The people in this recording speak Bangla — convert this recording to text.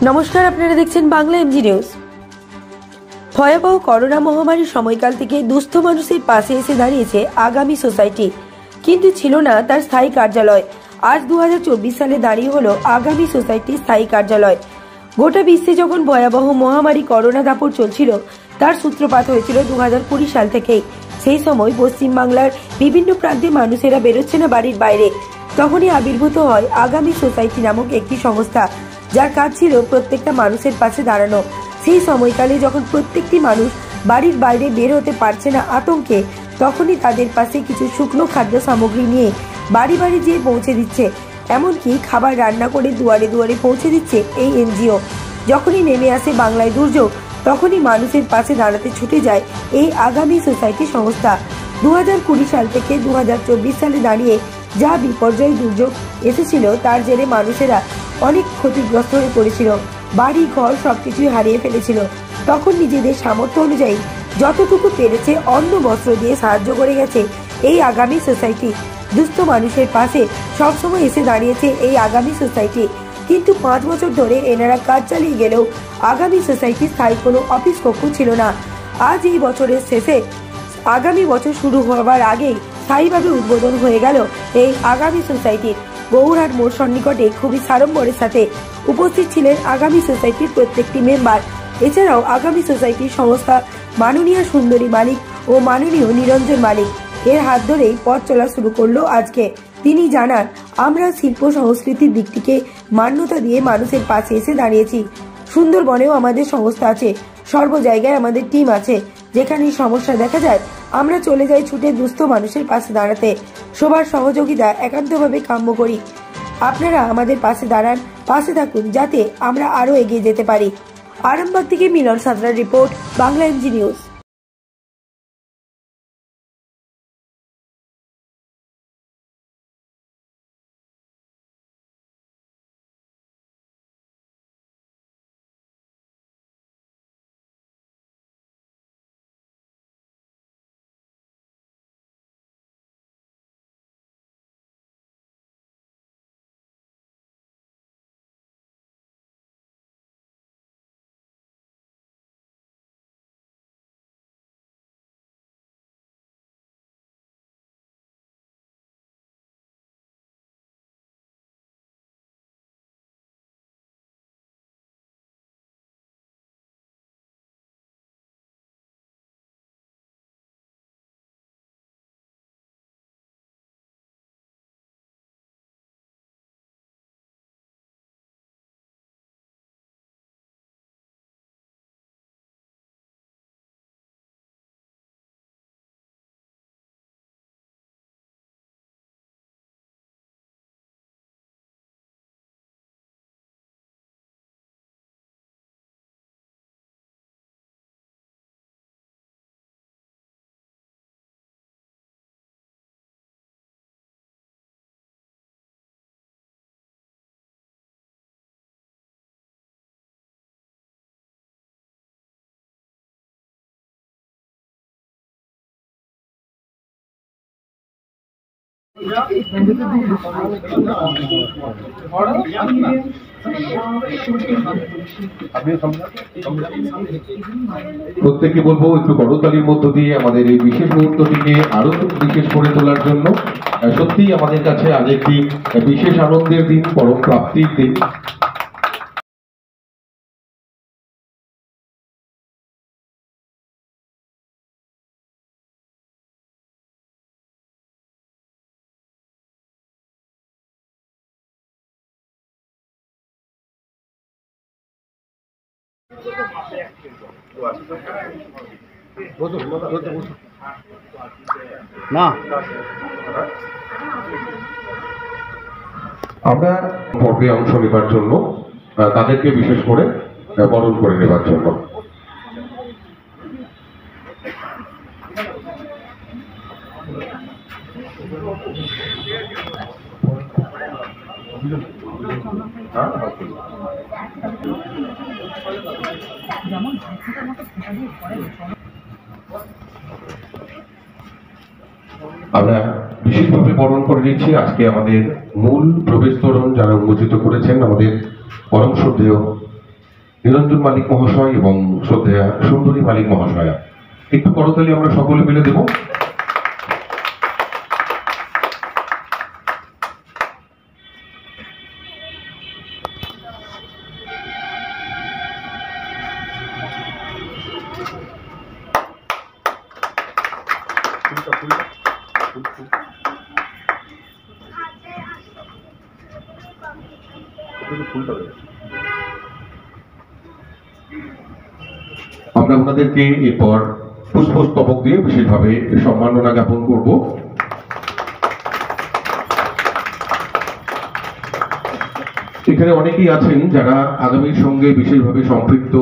নমস্কার, আপনারা দেখছেন বাংলা এমজি নিউজ। ভয়াবহ করোনা মহামারীর সময়কাল থেকে দুস্থ মানুষের পাশে এসে দাঁড়িয়েছে আগামী সোসাইটি, কিন্তু ছিল না তার স্থায়ী কার্যালয়। আজ 2024 সালে দাঁড়িয়ে হলো আগামী সোসাইটির স্থায়ী কার্যালয়। গোটা বিশ্বে যখন ভয়াবহ মহামারী করোনা দাপট চলছিল, তার সূত্রপাত হয়েছিল 2020 সাল থেকেই। সেই সময় পশ্চিমবাংলার বিভিন্ন প্রান্তে মানুষেরা বেরোচ্ছে না বাড়ির বাইরে। তখনই আবির্ভূত হয় আগামী সোসাইটি নামক একটি সংস্থা, যার কাজ ছিল প্রত্যেকটা মানুষের পাশে দাঁড়ানো। সেই সময়কালে যখন প্রত্যেকটি মানুষ বাড়ির বাইরে বের হতে পারছে না আতঙ্কে, তখনই তাদের পাশে কিছু শুকনো খাদ্য সামগ্রী নিয়ে বাড়ি বাড়ি যেয়ে পৌঁছে দিচ্ছে, এমনকি খাবার রান্না করে দুয়ারে দুয়ারে পৌঁছে দিচ্ছে এই এনজিও। যখনই নেমে আসে বাংলায় দুর্যোগ, তখনই মানুষের পাশে দাঁড়াতে ছুটে যায় এই আগামী সোসাইটি সংস্থা। 2020 সাল থেকে 2024 সালে দাঁড়িয়ে যা বিপর্যয় দুর্যোগ এসেছিল, তার জেরে মানুষেরা অনেক ক্ষতিগ্রস্ত হয়ে পড়েছিল, বাড়ি ঘর সবকিছুই হারিয়ে ফেলেছিল। তখন নিজেদের সামর্থ্য অনুযায়ী যতটুকু পেরেছে অন্ন বস্ত্র দিয়ে সাহায্য করে গেছে এই আগামী সোসাইটি। দুস্থ মানুষের পাশে সবসময় এসে দাঁড়িয়েছে এই আগামী সোসাইটি। কিন্তু 5 বছর ধরে এনারা কাজ চালিয়ে গেলেও আগামী সোসাইটির স্থায়ী কোনো অফিস কক্ষ ছিল না। আজ এই বছরের শেষে আগামী বছর শুরু হওয়ার আগেই স্থায়ীভাবে উদ্বোধন হয়ে গেল এই আগামী সোসাইটির। গৌরহাট মোড় সন্নিকটে খুবই সাড়ম্বরের সাথে উপস্থিত ছিলেন আগামী সোসাইটির প্রত্যেকটি মেম্বার। এছাড়াও আগামী সোসাইটির সংস্থা মাননীয় সুন্দরী মালিক ও মাননীয় নিরঞ্জন মালিক এর হাত ধরেই পথ চলা শুরু করলো আজকে। তিনি জানান, আমরা শিল্প সংস্কৃতির দিকটিকে মান্যতা দিয়ে মানুষের পাশে এসে দাঁড়িয়েছি। সুন্দরবনেও আমাদের সংস্থা আছে, সর্ব জায়গায় আমাদের টিম আছে। যেখানে সমস্যা দেখা যায় আমরা চলে যাই ছুটে দুস্থ মানুষের পাশে দাঁড়াতে। সবার সহযোগিতা একান্তভাবে কাম্য করি। আপনারা আমাদের পাশে দাঁড়ান, পাশে থাকুন, যাতে আমরা আরো এগিয়ে যেতে পারি। আরামবাগ থেকে মিলন সাঁতরার রিপোর্ট, বাংলা এমজি নিউজ। প্রত্যেককে বলবো একটু করতালির মধ্য দিয়ে আমাদের এই বিশেষ মুহূর্তটিকে আরো বিশেষ করে তোলার জন্য। সত্যি আমাদের কাছে আজ একটি বিশেষ আনন্দের দিন, পরম প্রাপ্তির দিন। না আমরা পর্বে অংশ নেবার জন্য তাদেরকে বিশেষ করে বরণ করে নেবার জন্য আমরা বিশেষভাবে বরণ করে নিচ্ছি আজকে আমাদের মূল প্রবেশ তোরণ যারা উন্মোচিত করেছেন আমাদের পরম শ্রদ্ধেয় নিরঞ্জন মালিক মহাশয় এবং শ্রদ্ধেয়া সুন্দরী মালিক মহাশয়া। একটু করতালি আমরা সকলে মিলে দেব। আমরা ওনাদেরকে এরপর পুষ্পস্তবক দিয়ে বিশেষভাবে সম্মাননা জ্ঞাপন করব। এখানে অনেকেই আছেন যারা আগামীর সঙ্গে বিশেষভাবে সম্পৃক্ত।